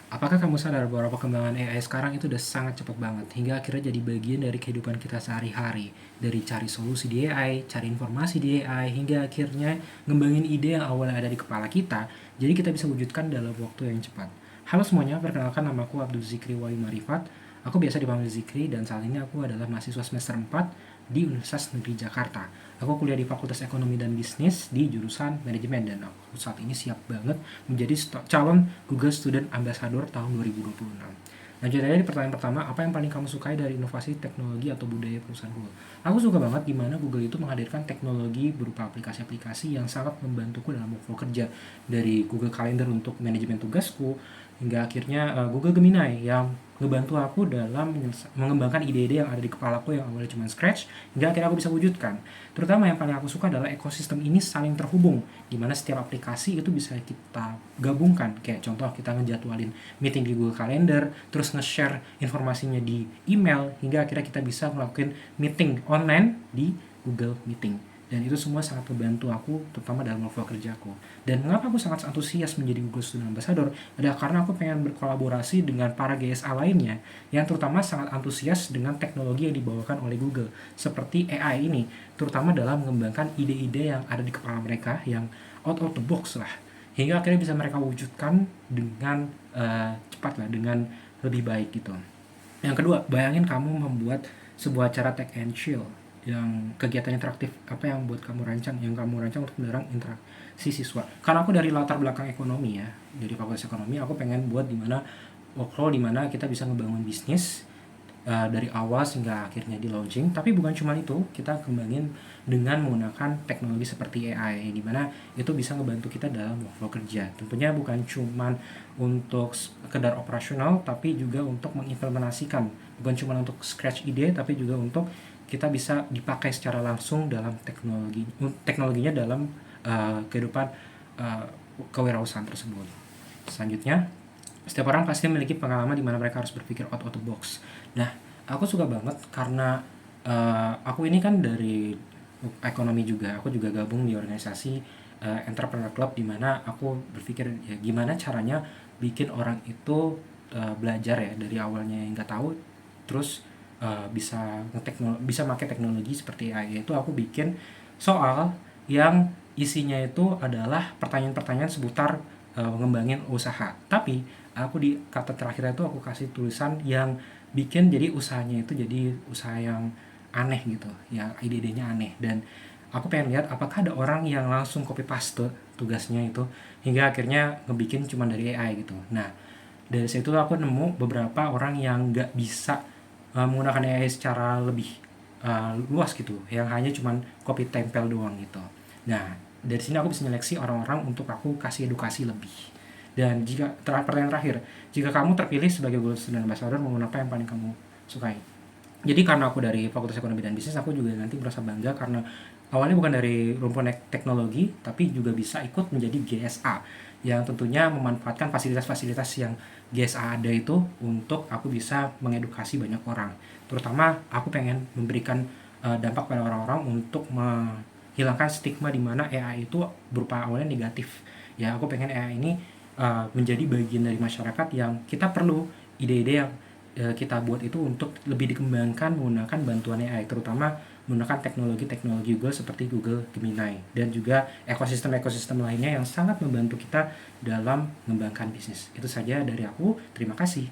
Apakah kamu sadar bahwa perkembangan AI sekarang itu udah sangat cepat banget, hingga akhirnya jadi bagian dari kehidupan kita sehari-hari. Dari cari solusi di AI, cari informasi di AI, hingga akhirnya ngembangin ide yang awalnya ada di kepala kita, jadi kita bisa wujudkan dalam waktu yang cepat. Halo semuanya, perkenalkan nama aku Abdul Zikri Wahyu Marifat. Aku biasa dipanggil Zikri dan saat ini aku adalah mahasiswa semester 4 di Universitas Negeri Jakarta. Aku kuliah di Fakultas Ekonomi dan Bisnis di jurusan Manajemen dan aku saat ini siap banget menjadi calon Google Student Ambassador tahun 2026. Lanjut aja di pertanyaan pertama, apa yang paling kamu sukai dari inovasi teknologi atau budaya perusahaan Google? Aku suka banget gimana Google itu menghadirkan teknologi berupa aplikasi-aplikasi yang sangat membantuku dalam workflow kerja. Dari Google Calendar untuk manajemen tugasku, hingga akhirnya Google Gemini yang ngebantu aku dalam mengembangkan ide-ide yang ada di kepalaku yang awalnya cuma scratch, hingga akhirnya aku bisa wujudkan. Terutama yang paling aku suka adalah ekosistem ini saling terhubung, di mana setiap aplikasi itu bisa kita gabungkan. Kayak contoh kita ngejadwalin meeting di Google Calendar, terus nge-share informasinya di email, hingga akhirnya kita bisa melakukan meeting online di Google Meeting. Dan itu semua sangat membantu aku, terutama dalam workflow kerjaku. Dan mengapa aku sangat antusias menjadi Google Student Ambassador adalah karena aku pengen berkolaborasi dengan para GSA lainnya yang terutama sangat antusias dengan teknologi yang dibawakan oleh Google, seperti AI ini, terutama dalam mengembangkan ide-ide yang ada di kepala mereka yang out of the box lah, hingga akhirnya bisa mereka wujudkan dengan cepat lah, dengan lebih baik gitu. Yang kedua, bayangin kamu membuat sebuah acara tech and chill yang kegiatan interaktif. Apa yang buat kamu rancang, yang kamu rancang untuk mendorong interaksi siswa. Karena aku dari latar belakang ekonomi ya, dari fakultas ekonomi, aku pengen buat dimana workflow dimana kita bisa ngebangun bisnis dari awal hingga akhirnya di launching. Tapi bukan cuma itu, kita kembangin dengan menggunakan teknologi seperti AI, di mana itu bisa ngebantu kita dalam workflow kerja. Tentunya bukan cuma untuk sekedar operasional, tapi juga untuk mengimplementasikan. Bukan cuma untuk scratch ide, tapi juga untuk kita bisa dipakai secara langsung dalam teknologinya dalam kehidupan uh, kewirausahaan tersebut. Selanjutnya, setiap orang pasti memiliki pengalaman di mana mereka harus berpikir out of the box. Nah, aku suka banget karena aku ini kan dari ekonomi juga. Aku juga gabung di organisasi entrepreneur club di mana aku berpikir ya gimana caranya bikin orang itu belajar ya dari awalnya yang nggak tahu, terus bisa pakai teknologi seperti AI. Itu aku bikin soal yang isinya itu adalah pertanyaan-pertanyaan seputar mengembangin usaha. Tapi aku di kata terakhir itu aku kasih tulisan yang bikin jadi usahanya itu jadi usaha yang aneh gitu ya, ide-idenya aneh. Dan aku pengen lihat apakah ada orang yang langsung copy paste tugasnya itu hingga akhirnya ngebikin cuma dari AI gitu. Nah, dari situ aku nemu beberapa orang yang nggak bisa menggunakan AI secara lebih luas gitu, yang hanya cuman copy tempel doang gitu. Nah, dari sini aku bisa seleksi orang-orang untuk aku kasih edukasi lebih. Dan jika pertanyaan terakhir, jika kamu terpilih sebagai Google Student Ambassador, menggunakan apa yang paling kamu sukai? Jadi karena aku dari Fakultas Ekonomi dan Bisnis, aku juga nanti merasa bangga karena awalnya bukan dari rumpun teknologi, tapi juga bisa ikut menjadi GSA yang tentunya memanfaatkan fasilitas-fasilitas yang GSA ada itu untuk aku bisa mengedukasi banyak orang. Terutama aku pengen memberikan dampak pada orang-orang untuk menghilangkan stigma di mana AI itu berupa awalnya negatif. Ya, aku pengen AI ini menjadi bagian dari masyarakat yang kita perlu ide-ide yang kita buat itu untuk lebih dikembangkan menggunakan bantuan AI, terutama menggunakan teknologi-teknologi Google seperti Google Gemini dan juga ekosistem-ekosistem lainnya yang sangat membantu kita dalam mengembangkan bisnis. Itu saja dari aku. Terima kasih.